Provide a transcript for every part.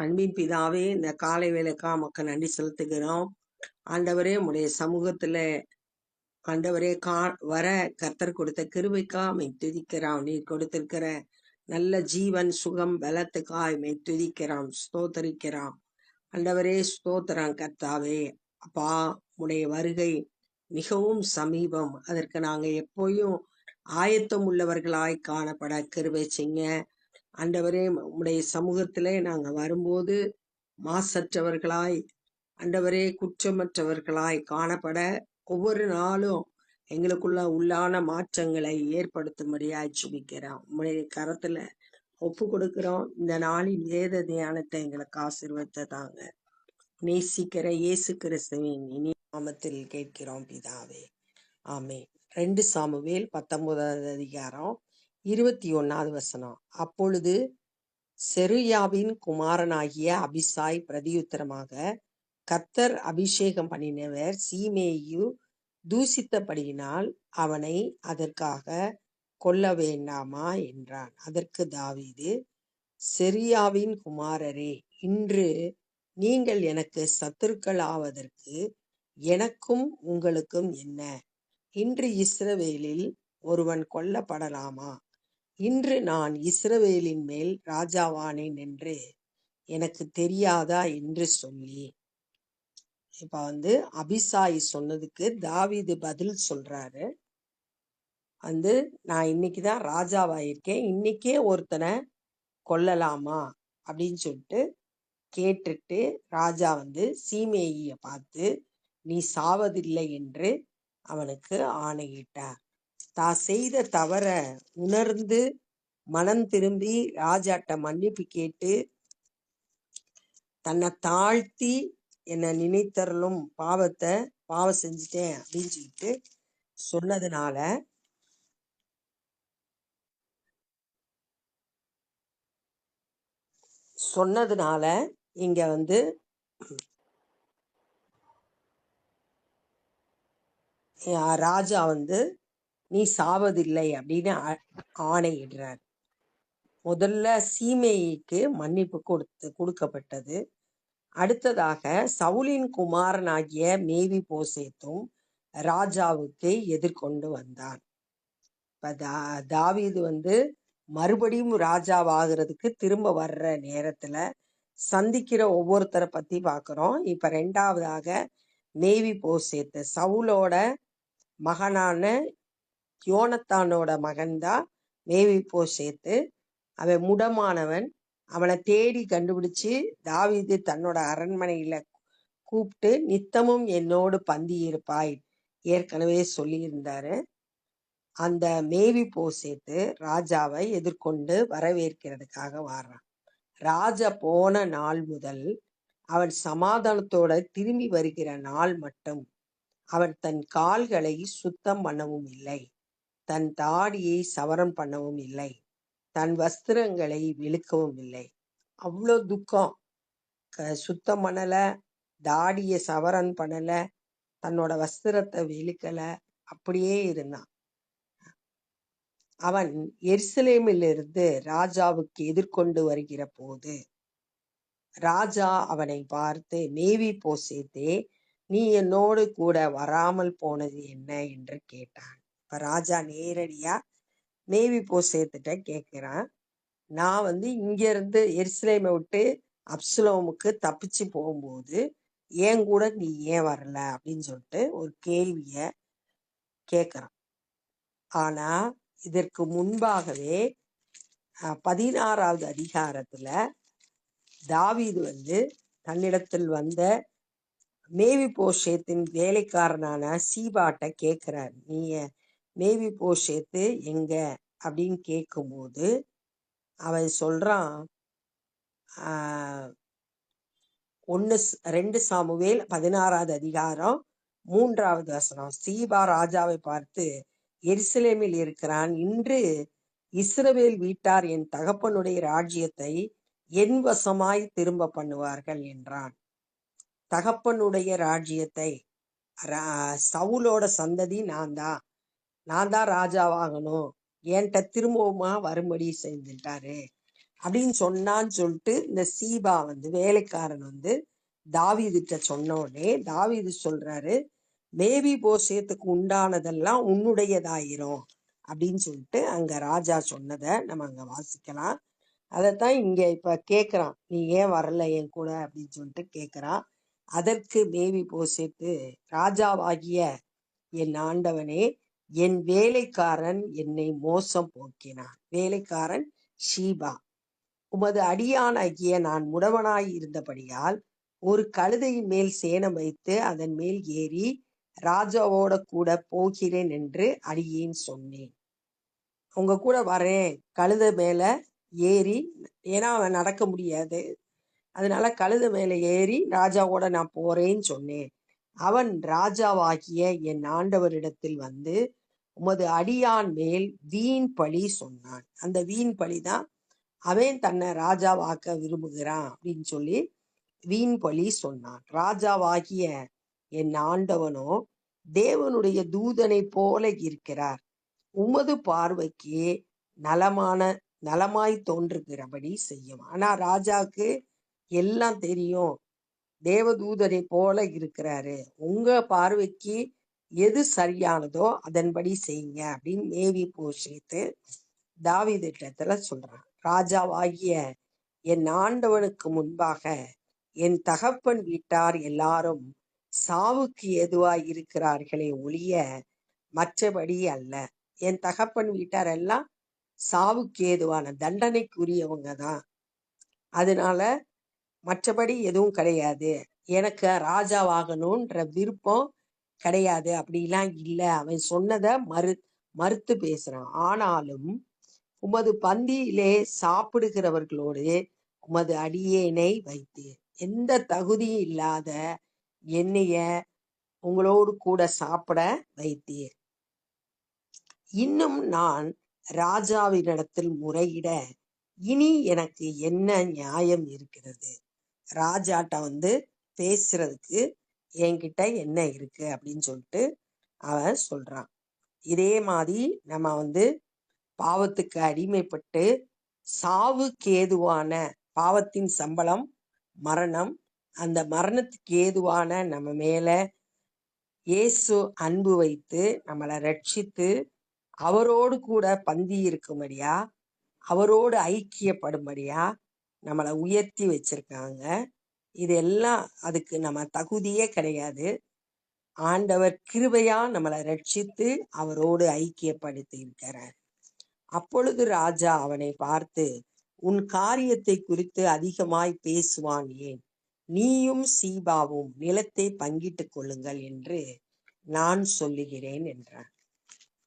அன்பின் பிதாவே, இந்த காலை வேலைக்கா மக்கள் நன்றி செலுத்துகிறோம். ஆண்டவரே, உம்முடைய சமூகத்துல ஆண்டவரே வர கர்த்தர் கொடுத்த கிருபைக்கா துதிக்கிறோம். நீர் கொடுத்திருக்கிற நல்ல ஜீவன் சுகம் பலத்துக்காய் துதிக்கிறோம், ஸ்தோத்தரிக்கிறோம். ஆண்டவரே ஸ்தோத்திரம் கர்த்தாவே. அப்பா, உடைய வருகை மிகவும் சமீபம். அதற்கு நாங்க எப்போயும் ஆயத்தம் உள்ளவர்களாய் காணப்பட கிருபை செய்யுங்க. ஆண்டவரே, உம்முடைய சமூகத்திலே நாங்க வரும்போது மாசற்றவர்களாய், ஆண்டவரே குற்றமற்றவர்களாய் காணப்பட ஒவ்வொரு நாளும் எங்களுக்குள்ள உள்ளான மாற்றங்களை ஏற்படுத்தும்படியாய் ஜெபிக்கிறோம். உம்முடைய கரத்துல ஒப்பு கொடுக்கிறோம். இந்த நாளின் வேத தியானத்தை எங்களுக்கு ஆசீர்வதித்தாங்க. நேசிக்கிற இயேசு கிறிஸ்துவின் இனி நாமத்தில் கேட்கிறோம் பிதாவே, ஆமென். 2 சாமுவேல் 19வது அதிகாரம் 21வது வசனம். அப்பொழுது செருயாவின் குமாரனாகிய அபிசாய் பிரதியுத்தரமாக, கர்த்தர் அபிஷேகம் பண்ணினவர் சீமேயு தூசித்தபடியினால் அவனை அதற்காக கொல்ல வேண்டாமா என்றான். அதற்கு தாவீது, செருயாவின் குமாரரே, இன்று நீங்கள் எனக்கு சத்துருக்களாவதற்கு எனக்கும் உங்களுக்கும் என்ன? இன்று இஸ்ரவேலில் ஒருவன் கொல்லப்படலாமா? இன்று நான் இஸ்ரவேலின் மேல் ராஜாவானேன் என்று எனக்கு தெரியாதா என்று சொல்லி. இப்ப அபிசாய் சொன்னதுக்கு தாவீது பதில் சொல்றாரு. நான் இன்னைக்குதான் ராஜாவாயிருக்கேன், இன்னைக்கே ஒருத்தனை கொல்லலாமா அப்படின்னு சொல்லிட்டு கேட்டுட்டு ராஜா சீமேயிய பார்த்து, நீ சாவதில்லை என்று அவனுக்கு ஆணையிட்டார். தான் செய்த தவற உணர்ந்து மனம் திரும்பி ராஜாட்ட மன்னிப்பு கேட்டு தன்னை தாழ்த்தி என்னை நினைத்தரலும் பாவம் செஞ்சுட்டேன் அப்படின்னு சொல்லிட்டு சொன்னதுனால இங்க ராஜா நீ சாவதில்லை அப்படின்னு ஆணையிடுறார். முதல்ல சீமேயிக்கு மன்னிப்பு கொடுக்கப்பட்டது. அடுத்ததாக சவுலின் குமாரனாகிய மேவி போசேத்தும் ராஜாவுக்கு எதிர்கொண்டு வந்தான். இப்ப தாவீது மறுபடியும் ராஜாவாகிறதுக்கு திரும்ப வர்ற நேரத்துல சந்திக்கிற ஒவ்வொருத்தரை பத்தி பாக்குறோம். இப்ப 2வதாக மேவி போசேத்து, சவுலோட மகனான யோனத்தானோட மகன்தான் மேவி போசேத்து. அவன் முடமானவன். அவனை தேடி கண்டுபிடிச்சு தாவீது தன்னோட அரண்மனையில கூப்பிட்டு, நித்தமும் என்னோடு பந்தி இருப்பாய் ஏற்கனவே சொல்லியிருந்தாரு. அந்த மேவி போசேத்து ராஜாவை எதிர்கொண்டு வரவேற்கிறதுக்காக வர்றான். ராஜா போன நாள் முதல் அவன் சமாதானத்தோட திரும்பி வருகிற நாள் மட்டும் அவன் தன் கால்களை சுத்தம் பண்ணவும் இல்லை, தன் தாடியை சவரம் பண்ணவும் இல்லை, தன் வஸ்திரங்களை வெளுக்கவும் இல்லை. அவ்வளோ துக்கம். சுத்தம் பண்ணல, தாடிய சவரன் பண்ணல, தன்னோட வஸ்திரத்தை வெளுக்கல, அப்படியே இருந்தான். அவன் எருசலேமிலிருந்து ராஜாவுக்கு எதிர்கொண்டு வருகிற போது ராஜா அவனை பார்த்து, மேவி போசேத்தே, நீ என்னோடு கூட வராமல் போனது என்ன என்று கேட்டான். இப்ப ராஜா நேரடியா மேவி போசேத்திட்ட கேட்கிறான், நான் இங்க இருந்து எருசலேமை விட்டு அப்சலோமுக்கு தப்பிச்சு போகும்போது ஏன் கூட நீ ஏன் வரல அப்படின்னு சொல்லிட்டு ஒரு கேள்விய கேட்கிறான். ஆனா இதற்கு முன்பாகவே 16வது அதிகாரத்துல தாவீது தன்னிடத்தில் வந்த மேவி போசேத்தின் வேலைக்காரனான சீபாட்ட கேட்கிறார், நீ மேவி போசேத்து எங்க அப்படின்னு கேட்கும்போது அவன் சொல்றான், 2 சாமுவேல் 16வது அதிகாரம் 3வது வசனம். சீபா ராஜாவை பார்த்து, எருசலேமில் இருக்கிறான், இன்று இஸ்ரவேல் வீட்டார் என் தகப்பனுடைய ராஜ்யத்தை என் வசமாய் திரும்ப பண்ணுவார்கள் என்றான். தகப்பனுடைய ராஜ்யத்தை, சவுலோட சந்ததி நான் தான் ராஜாவாகணும், என்கிட்ட திரும்பவுமா வரும்படி செஞ்சுட்டாரு அப்படின்னு சொன்னான்னு சொல்லிட்டு இந்த சீபா வேலைக்காரன் தாவீதுட்ட சொன்ன உடனே தாவீது சொல்றாரு, மேவி போசேத்துக்கு உண்டானதெல்லாம் உன்னுடையதாயிரும் அப்படின்னு சொல்லிட்டு அங்க ராஜா சொன்னதை நம்ம அங்க வாசிக்கலாம். அதைத்தான் இங்க இப்ப கேக்குறான், நீ ஏன் வரல என் கூட அப்படின்னு சொல்லிட்டு கேக்குறான். அதற்கு மேவி போசேத்து, ராஜாவாகிய என் ஆண்டவனே, என் வேலைக்காரன் என்னை மோசம் போக்கினான். வேலைக்காரன் ஷீபா, உமது அடியானாகிய நான் முடவனாய் இருந்தபடியால் ஒரு கழுதையின் மேல் சேணம் வைத்து அதன் மேல் ஏறி ராஜாவோட கூட போகிறேன் என்று அடியேன் சொன்னேன். உங்க கூட வரேன், கழுதை மேல ஏறி, ஏன்னா அவன் நடக்க முடியாது, அதனால கழுதை மேல ஏறி ராஜாவோட நான் போறேன்னு சொன்னேன். அவன் ராஜாவாகிய என் ஆண்டவரிடத்தில் வந்து உமது அடியான் மேல் வீண் பழி சொன்னான். அந்த வீண் பழிதான் அவன் தன்னை ராஜாவாக்க விரும்புகிறான் அப்படின்னு சொல்லி வீண் பழி சொன்னான். ராஜாவாகிய என் ஆண்டவனோ தேவனுடைய தூதனை போல இருக்கிறார். உமது பார்வைக்கு நலமாய் தோன்றுகிறபடி செய்யும். ஆனா ராஜாவுக்கு எல்லாம் தெரியும், தேவதூதனை போல இருக்கிறாரு, உங்க பார்வைக்கு எது சரியானதோ அதன்படி செய்யுங்க அப்படின்னு மேவி போஷித்து தாவீதிடத்துல சொல்றான். ராஜாவாகிய என் ஆண்டவனுக்கு முன்பாக என் தகப்பன் வீட்டார் எல்லாரும் சாவுக்கு ஏதுவாய் இருக்கிறார்களே ஒழிய மற்றபடி அல்ல. என் தகப்பன் வீட்டார் எல்லாம் சாவுக்கு ஏதுவான தண்டனைக்குரியவங்க தான், அதனால மற்றபடி எதுவும் கிடையாது, எனக்கு ராஜாவாகணும்ன்ற விருப்பம் கிடையாது அப்படிலாம் இல்லை. அவன் சொன்னதை மறுத்து பேசுறான். ஆனாலும் உமது பந்தியிலே சாப்பிடுகிறவர்களோடு உமது அடியேனை வைத்தீர். எந்த தகுதியும் இல்லாத என்னைய உங்களோடு கூட சாப்பிட வைத்தீர். இன்னும் நான் ராஜாவினிடத்தில் முறையிட இனி எனக்கு என்ன நியாயம் இருக்கிறது? ராஜாட்ட பேசுறதுக்கு என்கிட்ட என்ன இருக்கு அப்படின்னு சொல்லிட்டு அவன் சொல்றான். இதே மாதிரி நம்ம பாவத்துக்கு அடிமைப்பட்டு சாவுக்கு ஏதுவான, பாவத்தின் சம்பளம் மரணம், அந்த மரணத்துக்கு ஏதுவான நம்ம மேல இயேசு அன்பு வைத்து நம்மளை ரட்சித்து அவரோடு கூட பந்தி இருக்கும்படியா, அவரோடு ஐக்கியப்படும்படியா நம்மளை உயர்த்தி வச்சிருக்காங்க. இதெல்லாம் அதுக்கு நம்ம தகுதியே கிடையாது. ஆண்டவர் கிருபையா நம்மளை ரட்சித்து அவரோடு ஐக்கியப்படுத்தி இருக்கிறார். அப்பொழுது ராஜா அவனை பார்த்து, உன் காரியத்தை குறித்து அதிகமாய் பேசுவான் ஏன்? நீயும் சீபாவும் நிலத்தை பங்கிட்டுக் கொள்ளுங்கள் என்று நான் சொல்லுகிறேன் என்றான்.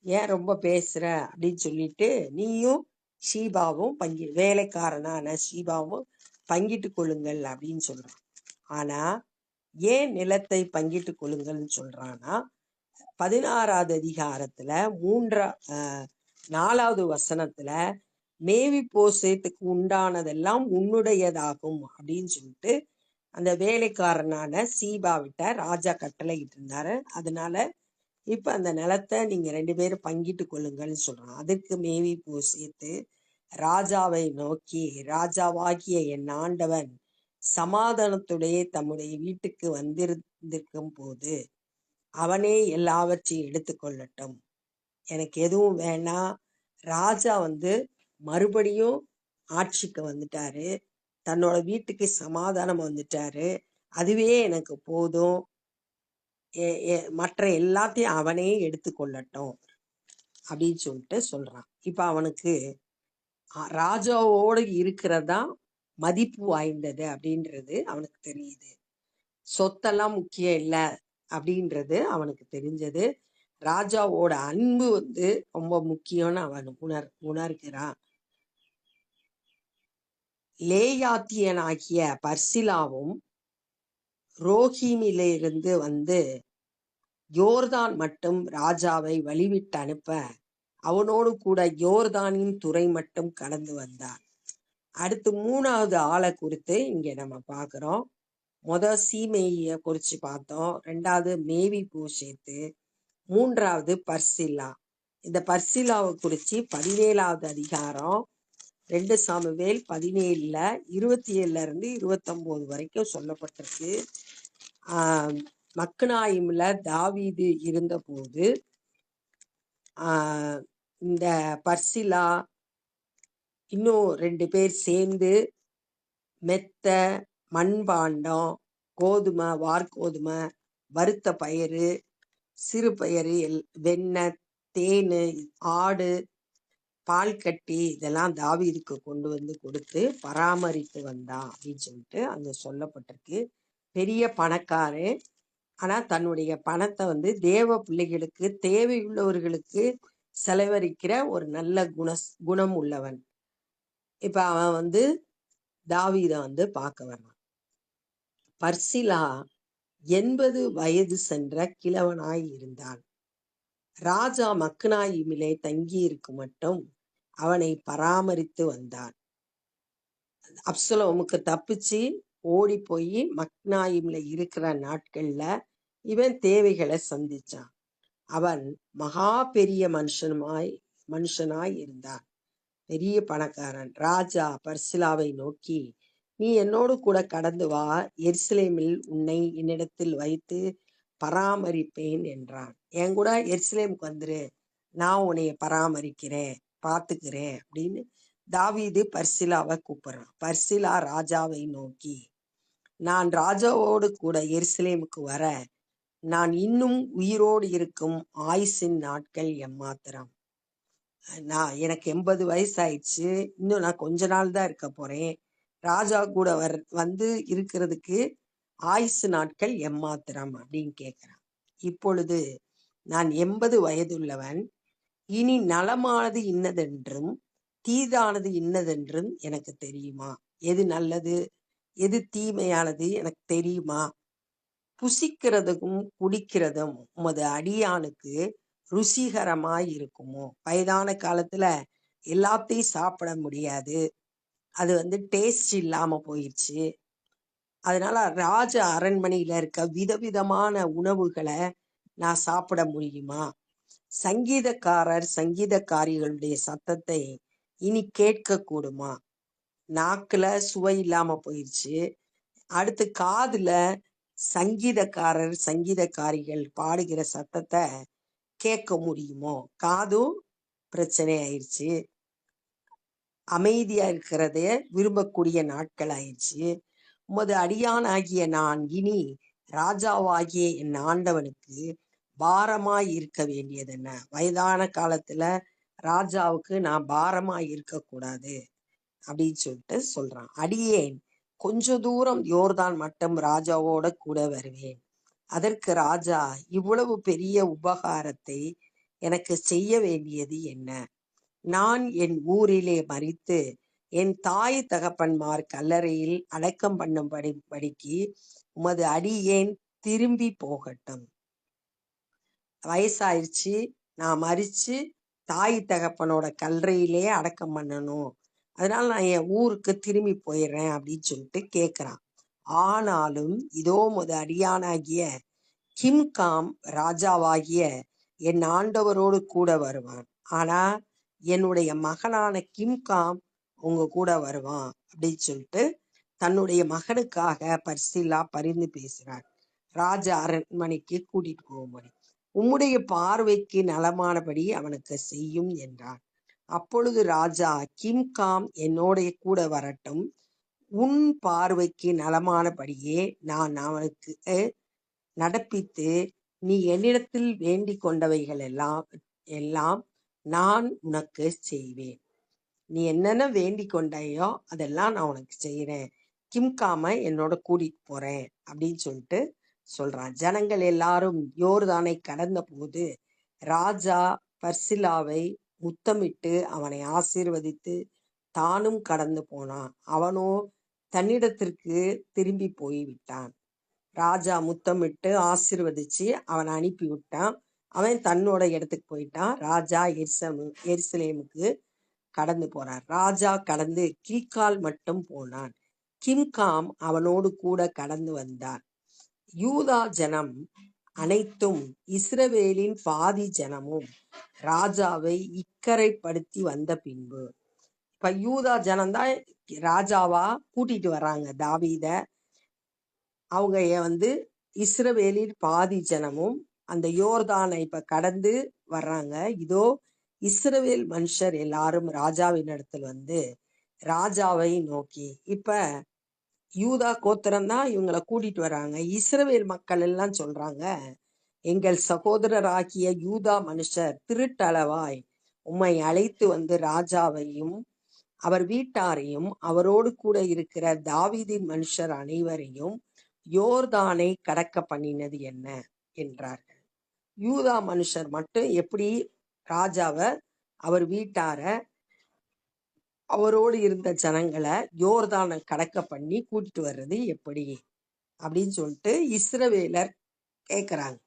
ஏன் ரொம்ப பேசுற அப்படின்னு சொல்லிட்டு நீயும் ஷீபாவும் வேலைக்காரனான ஷீபாவும் பங்கிட்டு கொள்ளுங்கள் அப்படின்னு சொல்றான். ஆனா ஏன் நிலத்தை பங்கிட்டு கொள்ளுங்கள்னு சொல்றான்னா, 16வது அதிகாரத்துல 4வது வசனத்துல மேவி போசேத்துக்கு உண்டானதெல்லாம் உன்னுடையதாகும் அப்படின்னு சொல்லிட்டு அந்த வேலைக்காரனான சீபாவிட்ட ராஜா கட்டளையிட்டு இருந்தாரு. அதனால இப்ப அந்த நிலத்தை நீங்க 2 பேரும் பங்கிட்டு கொள்ளுங்கள்னு சொல்றான். அதுக்கு மேவி போசேத்து ராஜாவை நோக்கி, ராஜாவாகிய என் ஆண்டவன் சமாதானத்துடைய தம்முடைய வீட்டுக்கு வந்திருக்கும் போது அவனே எல்லாவற்றையும் எடுத்துக்கொள்ளட்டும், எனக்கு எதுவும் வேணாம். ராஜா மறுபடியும் ஆட்சிக்கு வந்துட்டாரு, தன்னோட வீட்டுக்கு சமாதானம் வந்துட்டாரு, அதுவே எனக்கு போதும், மற்ற எல்லாத்தையும் அவனே எடுத்துக்கொள்ளட்டும் அப்படின்னு சொல்லிட்டு சொல்றான். இப்ப அவனுக்கு ராஜாவோடு இருக்கிறதா மதிப்பு வாய்ந்தது அப்படின்றது அவனுக்கு தெரியுது. சொத்தெல்லாம் முக்கியம் இல்லை அப்படின்றது அவனுக்கு தெரிஞ்சது. ராஜாவோட அன்பு ரொம்ப முக்கியம்னு அவன் உணர்கிறான். லேயாத்தியனாகிய பர்சிலாவும் ரோஹிமிலிருந்து யோர்தான் மட்டும் ராஜாவை வழிவிட்டு அனுப்ப அவனோடு கூட யோர்தானின் துறை மட்டும் கடந்து வந்தான். அடுத்து 3வது ஆளை குறித்து இங்க நம்ம பார்க்கிறோம். சீமைய குறிச்சு பார்த்தோம், 2வது மேவி போஷேத்து, 3வது பர்சிலா. இந்த பர்சிலாவை குறிச்சு 17வது அதிகாரம் 2 சாமுவேல் 17ல 27ல இருந்து 29 வரைக்கும் சொல்லப்பட்டிருக்கு. மக்னாயிம்ல தாவீது இருந்தபோது இந்த பர்சிலா இன்னும் 2 பேர் சேர்ந்து மெத்த, மண்பாண்டம், கோதுமை, வார்கோதுமை, வறுத்த பயிறு, சிறு பயிறு, வெண்ணெய், தேன், ஆடு, பால் கட்டி இதெல்லாம் தாவீதுக்கு கொண்டு வந்து கொடுத்து பராமரித்து வந்தான் அப்படின்னு சொல்லிட்டு அங்க சொல்லப்பட்டிருக்கு. பெரிய பணக்காரன். ஆனா தன்னுடைய பணத்தை தேவ பிள்ளைகளுக்கு, தேவையுள்ளவர்களுக்கு செலவழிக்கிற ஒரு நல்ல குணம் உள்ளவன். இப்ப அவன் தாவீதை பார்க்க வர்றான். பர்சிலா 80 வயது சென்ற கிழவனாய் இருந்தான். ராஜா மக்னாயிமிலே தங்கியிருக்கும் மட்டும் அவனை பராமரித்து வந்தான். அப்சலோமுக்கு தப்பிச்சு ஓடி போய் மக்னாயிம்ல இருக்கிற நாட்கள்ல இவன் தேவைகளை சந்திச்சான். அவன் மகா பெரிய மனுஷனாய் இருந்தான். பெரிய பணக்காரன். ராஜா பர்சிலாவை நோக்கி, நீ என்னோடு கூட கடந்து வா, எருசலேமில் உன்னை என்னிடத்தில் வைத்து பராமரிப்பேன் என்றான். என் கூட எருசலேமுக்கு வந்துரு, நான் உன்னைய பராமரிக்கிறேன், பார்த்துக்கிறேன் அப்படின்னு தாவீது பர்சிலாவை கூப்பிடுறான். பர்சிலா ராஜாவை நோக்கி, நான் ராஜாவோடு கூட எருசலேமுக்கு வர நான் இன்னும் உயிரோடு இருக்கும் ஆயுசின் நாட்கள் எம்மாத்திரம். எனக்கு 80 வயசாயிடுச்சு, இன்னும் நான் கொஞ்ச நாள் தான் இருக்க போறேன். ராஜா கூட வந்து இருக்கிறதுக்கு ஆயுசு நாட்கள் எம்மாத்திரம் அப்படின்னு கேட்கிறான். இப்பொழுது நான் 80 வயதுள்ளவன். இனி நலமானது இன்னதென்றும் தீதானது இன்னதென்றும் எனக்கு தெரியுமா? எது நல்லது எது தீமையானது எனக்கு தெரியுமா? புசிக்கிறதும் குடிக்கிறதும் உமது அடியானுக்கு ருசிகரமாய் இருக்குமோ? வயதான காலத்துல எல்லாத்தையும் சாப்பிட முடியாது, அது டேஸ்ட் இல்லாம போயிடுச்சு. அதனால ராஜ அரண்மனையில இருக்க விதவிதமான உணவுகளை நான் சாப்பிட முடியுமா? சங்கீதக்காரிகளுடைய சத்தத்தை இனி கேட்க கூடுமா? நாக்குல சுவை இல்லாம போயிடுச்சு. அடுத்து காதுல சங்கீதக்காரிகள் பாடுகிற சத்தத்தை கேட்க முடியுமோ? காதும் பிரச்சனை ஆயிடுச்சு. அமைதியா இருக்கிறதே விரும்பக்கூடிய நாட்கள் ஆயிடுச்சு. உமது அடியானாகிய நான் இனி ராஜாவாகிய என் ஆண்டவனுக்கு பாரமாய் இருக்க வேண்டியது என்ன? வயதான காலத்துல ராஜாவுக்கு நான் பாரமாய் இருக்கக்கூடாது அப்படின்னு சொல்லிட்டு சொல்றான். அடியேன் கொஞ்ச தூரம் யோர்தான் மட்டும் ராஜாவோட கூட வருவேன். அதற்கு ராஜா, இவ்வளவு பெரிய உபகாரத்தை எனக்கு செய்ய வேண்டியது என்ன? நான் என் ஊரிலே மரித்து என் தாய் தகப்பன்மார் கல்லறையில் அடக்கம் பண்ணும்படிக்கு உமது அடியேன் திரும்பி போகட்டும். வயசாயிருச்சு, நான் மரிச்சு தாய் தகப்பனோட கல்லறையிலே அடக்கம் பண்ணணும், அதனால நான் என் ஊருக்கு திரும்பி போயிடுறேன் அப்படின்னு சொல்லிட்டு கேட்கிறான். ஆனாலும் இதோ உமது அடியானாகிய கிம்காம் ராஜாவாகிய என் ஆண்டவரோடு கூட வருவான். ஆனா என்னுடைய மகனான கிம்காம் உங்க கூட வருவான் அப்படின்னு சொல்லிட்டு தன்னுடைய மகனுக்காக பர்சிலா பரிந்து பேசுறார். ராஜா அரண்மனைக்கு கூட்டிட்டு போகும்படி உம்முடைய பார்வைக்கு நலமானபடி அவனுக்கு செய்யும் என்றான். அப்பொழுது ராஜா, கிம்காம் என்னோட கூட வரட்டும், உன் பார்வைக்கு நலமானபடியே நான் அவனுக்கு நடப்பித்து நீ என்னிடத்தில் வேண்டிக் கொண்டவைகள் எல்லாம் நான் உனக்கு செய்வேன். நீ என்னென்ன வேண்டிக் கொண்டாயோ அதெல்லாம் நான் உனக்கு செய்யறேன். கிம்காம என்னோட கூட்டிட்டு போறேன் அப்படின்னு சொல்லிட்டு சொல்றான். ஜனங்கள் எல்லாரும் யோர்தானை கடந்த போது ராஜா பர்சிலாவை முத்தமிட்டு அவனை ஆசீர்வதித்து தானும் கடந்து போனான். அவனோ தன்னிடத்திற்கு திரும்பி போய்விட்டான். ராஜா முத்தமிட்டு ஆசீர்வதிச்சு அவனை அனுப்பி விட்டான். அவன் தன்னோட இடத்துக்கு போயிட்டான். ராஜா எருசலேமுக்கு கடந்து போறார். ராஜா கடந்து கில்கால் மட்டும் போனான். கிம்காம் அவனோடு கூட கடந்து வந்தார். யூதா ஜனம் அனைத்தும் இஸ்ரவேலின் பாதி ஜனமும் ராஜாவை இக்கரைப்படுத்தி வந்த பின்பு இப்ப யூதா ஜனம்தான் ராஜாவா கூட்டிட்டு வர்றாங்க தாவீத. அவங்க வந்து இஸ்ரவேலில் பாதி ஜனமும் அந்த யோர்தானை இப்ப கடந்து வர்றாங்க. இதோ இஸ்ரவேல் மனுஷர் எல்லாரும் ராஜாவின் இடத்துல வந்து ராஜாவை நோக்கி, இப்ப யூதா கோத்திரம் தான் இவங்களை கூட்டிட்டு வர்றாங்க. இஸ்ரவேல் மக்கள் எல்லாம் சொல்றாங்க, எங்கள் சகோதரராகிய யூதா மனுஷர் திருட்டளவாய் உம்மை அழைத்து வந்து ராஜாவையும் அவர் வீட்டாரையும் அவரோடு கூட இருக்கிற தாவீதின் மனுஷர் அனைவரையும் யோர்தானை கடக்க பண்ணினது என்ன என்றார்கள். யூதா மனுஷர் மட்டும் எப்படி ராஜாவை அவர் வீட்டார அவரோடு இருந்த ஜனங்களை யோர்தானை கடக்க பண்ணி கூட்டிட்டு வர்றது எப்படி அப்படின்னு சொல்லிட்டு இஸ்ரவேலர் கேட்கிறாங்க.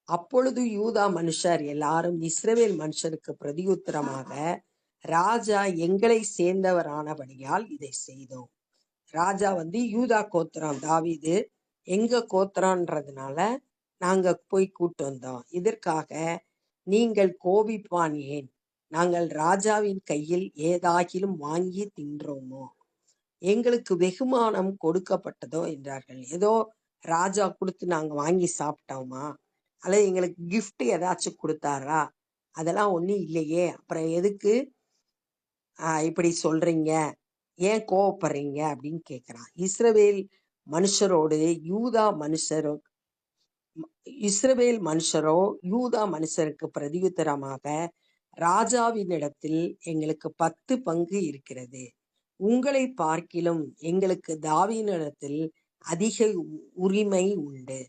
அப்பொழுது யூதா மனுஷர் எல்லாரும் இஸ்ரவேல் மனுஷருக்கு பிரதியுத்தரமாக, ராஜா எங்களை சேர்ந்தவரானபடியால் இதை செய்தோம். ராஜா வந்து யூதா கோத்திரம் தாவீது எங்க கோத்திரன்றதுனால நாங்க போய் கூட்டு வந்தோம். இதற்காக நீங்கள் கோபிப்பான் ஏன்? நாங்கள் ராஜாவின் கையில் ஏதாகிலும் வாங்கி தின்றோமோ? எங்களுக்கு வெகுமானம் கொடுக்கப்பட்டதோ என்றார்கள். ஏதோ ராஜா கொடுத்து நாங்க வாங்கி சாப்பிட்டோமா, அல்லது எங்களுக்கு கிஃப்ட் ஏதாச்சும் கொடுத்தாரா? அதெல்லாம் ஒண்ணும் இல்லையே. அப்புறம் எதுக்கு இப்படி சொல்றீங்க, ஏன் கோவப்படுறீங்க அப்படின்னு கேட்கிறான். இஸ்ரவேல் மனுஷரோ யூதா மனுஷருக்கு பிரதியுத்தரமாக, ராஜாவினிடத்தில் எங்களுக்கு 10 பங்கு இருக்கிறது. உங்களை பார்க்கிலும் எங்களுக்கு தாவீதினிடத்தில் அதிக உரிமை உண்டு.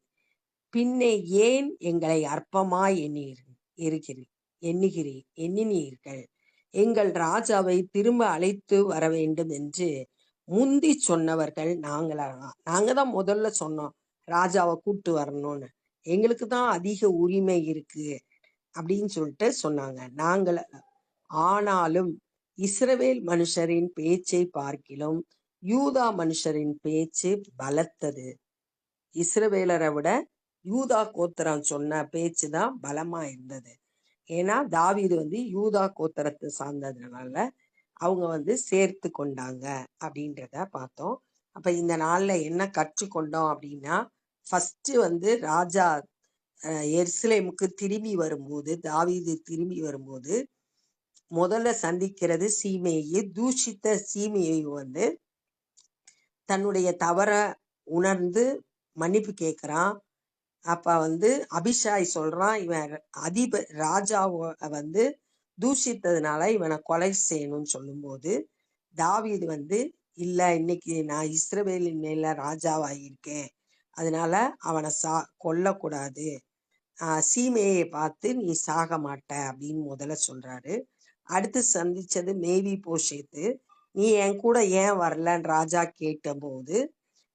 பின்னே ஏன் எங்களை அற்பமாய் எண்ணினீர்கள்? எங்கள் ராஜாவை திரும்ப அழைத்து வர வேண்டும் என்று முந்தி சொன்னவர்கள் நாங்க தான் முதல்ல சொன்னோம் ராஜாவை கூட்டு வரணும்னு. எங்களுக்கு தான் அதிக உரிமை இருக்கு அப்படின்னு சொல்லிட்டு சொன்னாங்க. ஆனாலும் இஸ்ரவேல் மனுஷரின் பேச்சை பார்க்கிலும் யூதா மனுஷரின் பேச்சு பலத்தது. இஸ்ரவேலரை விட யூதா கோத்திரம் சொன்ன பேச்சு தான் பலமா இருந்தது. ஏன்னா தாவீது வந்து யூதா கோத்திரத்தை சார்ந்ததுனால அவங்க வந்து சேர்த்து கொண்டாங்க அப்படின்றத பார்த்தோம். அப்ப இந்த நாள்ல என்ன கற்றுக்கொண்டோம் அப்படின்னா, ஃபர்ஸ்ட் வந்து ராஜா எருசலேமுக்கு திரும்பி வரும்போது, தாவீது திரும்பி வரும்போது முதல்ல சந்திக்கிறது சீமேயி. தூஷித்த சீமேயி வந்து தன்னுடைய தவற உணர்ந்து மன்னிப்பு கேட்கிறான். அப்ப வந்து அபிஷாய் சொல்றான், இவன் ராஜாவை வந்து தூஷித்ததுனால இவனை கொலை செய்யணும்னு சொல்லும்போது, தாவீது வந்து இல்ல, இன்னைக்கு நான் இஸ்ரவேலின் மேல ராஜாவாயிருக்கேன், அதனால அவனை கொல்லக்கூடாது, சீமையை பார்த்து நீ சாக மாட்ட அப்படின்னு முதல்ல சொல்றாரு. அடுத்து சந்திச்சது மேவி போஷேத்து. நீ என் கூட ஏன் வரலன்னு ராஜா கேட்டபோது,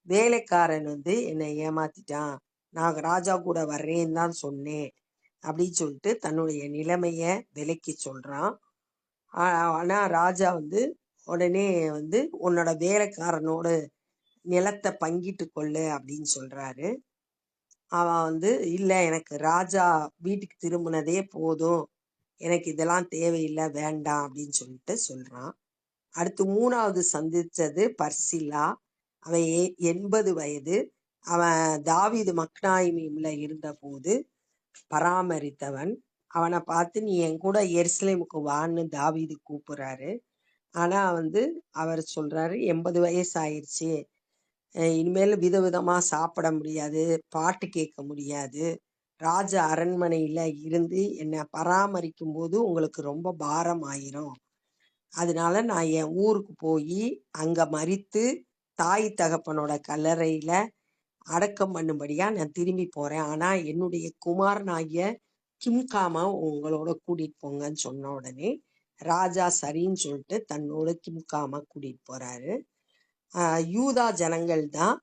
வேலைக்காரன் வந்து என்னை ஏமாத்திட்டான், நான் ராஜா கூட வர்றேன்னு தான் சொன்னேன் அப்படின்னு சொல்லிட்டு தன்னுடைய நிலைமைய விலைக்கு சொல்றான். ஆனா ராஜா வந்து உடனே வந்து உன்னோட வேலைக்காரனோட நிலத்தை பங்கிட்டு கொள்ளு அப்படின்னு சொல்றாரு. அவன் வந்து இல்ல, எனக்கு ராஜா வீட்டுக்கு திரும்பினதே போதும், எனக்கு இதெல்லாம் தேவையில்லை, வேண்டாம் அப்படின்னு சொல்லிட்டு சொல்றான். அடுத்து 3வது சந்திச்சது பர்சில்லா. அவன் 80 வயது. அவன் தாவீது மக்னாயிமில இருந்த போது பராமரித்தவன். அவனை பார்த்து நீ என் கூட எருசலேமுக்கு வான்னு தாவீது கூப்பிடுறாரு. ஆனா வந்து அவர் சொல்றாரு, 80 வயசு ஆயிடுச்சு, இனிமேல் விதவிதமா சாப்பிட முடியாது, பாட்டு கேட்க முடியாது, ராஜ அரண்மனையில இருந்து என்னை பராமரிக்கும் போது உங்களுக்கு ரொம்ப பாரம் ஆயிரும், அதனால நான் என் ஊருக்கு போய் அங்க மரித்து தாய் தகப்பனோட கல்லறையில அடக்கம் பண்ணும்படியா நான் திரும்பி போறேன், ஆனா என்னுடைய குமாரனாகிய கிம்காமா உங்களோட கூட்டிட்டு போங்கன்னு சொன்ன உடனே ராஜா சரின்னு சொல்லிட்டு தன்னோட கிம்காமா கூட்டிட்டு போறாரு. யூதா ஜனங்கள் தான்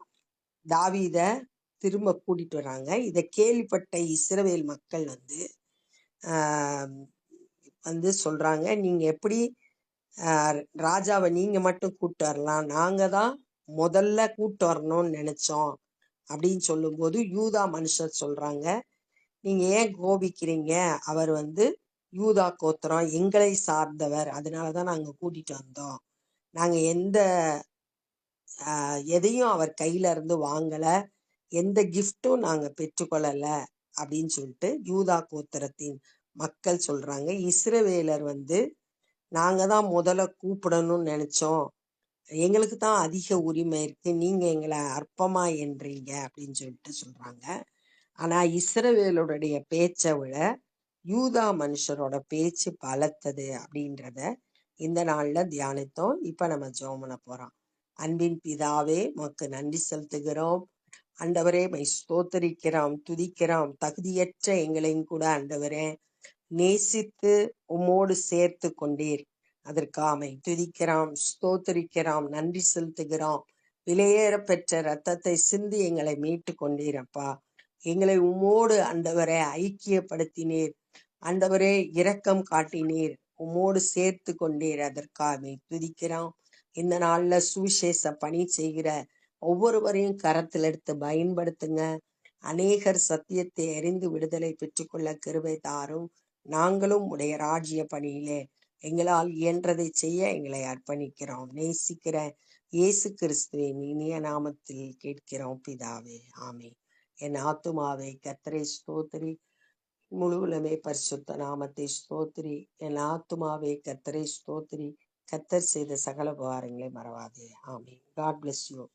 தாவீத திரும்ப கூட்டிட்டு வர்றாங்க. இதை கேள்விப்பட்ட இஸ்ரவேல் மக்கள் வந்து சொல்றாங்க, நீங்க எப்படி ராஜாவை நீங்க மட்டும் கூட்டு வரலாம், நாங்க தான் முதல்ல கூட்டு வரணும்னு நினைச்சோம் அப்படின்னு சொல்லும்போது யூதா மனுஷர் சொல்றாங்க, நீங்க ஏன் கோபிக்கிறீங்க, அவர் வந்து யூதா கோத்திரம் எங்களை சார்ந்தவர், அதனாலதான் நாங்க கூட்டிட்டு வந்தோம். நாங்க எதையும் அவர் கையில இருந்து வாங்கல, எந்த கிஃப்டும் நாங்க பெற்றுக்கொள்ளல அப்படின்னு சொல்லிட்டு யூதா கோத்திரத்தின் மக்கள் சொல்றாங்க. இஸ்ரவேலர் நாங்க தான் முதல்ல கூப்பிடணும்னு நினைச்சோம், எங்களுக்கு தான் அதிக உரிமை இருக்கு, நீங்க எங்களை அற்பமா என்றீங்க அப்படின்னு சொல்லிட்டு சொல்றாங்க. ஆனா இஸ்ரவேலருடைய பேச்சை விட யூதா மனுஷரோட பேச்சு பலத்தது அப்படின்றத இந்த நாள்ல தியானித்தோம். இப்ப நம்ம ஜெபம் பண்ண போறோம். அன்பின் பிதாவே, உமக்கு நன்றி செலுத்துகிறோம். ஆண்டவரே, மை ஸ்தோத்தரிக்கிறோம், துதிக்கிறோம். தகுதியற்ற எங்களையும் கூட ஆண்டவரே நேசித்து உம்மோடு சேர்த்து கொண்டீர். அதற்காமை துதிக்கிறோம், ஸ்தோத்தரிக்கிறோம், நன்றி செலுத்துகிறோம். விலையேற பெற்ற இரத்தத்தை சிந்தி எங்களை மீட்டு கொண்டீரப்பா. எங்களை உம்மோடு ஆண்டவரை ஐக்கியப்படுத்தினீர். ஆண்டவரே, இரக்கம் காட்டினீர், உம்மோடு சேர்த்து கொண்டீர். அதற்காக துதிக்கிறோம். இந்த நாள்ல சுவிசேஷ பணி செய்கிற ஒவ்வொருவரையும் கரத்தில் எடுத்து பயன்படுத்துங்க. அநேகர் சத்தியத்தை அறிந்து விடுதலை பெற்றுக்கொள்ள கிருபை தாரும். நாங்களும் உடைய ராஜ்ய பணியிலே எங்களால் இயன்றதை செய்ய எங்களை அர்ப்பணிக்கிறோம். நேசிக்கிற இயேசு கிறிஸ்துவின் இனிய நாமத்தில் கேட்கிறோம் பிதாவே, ஆமே. என் ஆத்துமாவை கர்த்தரை ஸ்தோத்திரி, முழுவலுமே பரிசுத்த நாமத்தை ஸ்தோத்திரி. என் ஆத்துமாவை கர்த்தரை ஸ்தோத்திரி, கர்த்தர் செய்த சகல உபகாரங்களை மறவாதே. ஆமே. God bless you.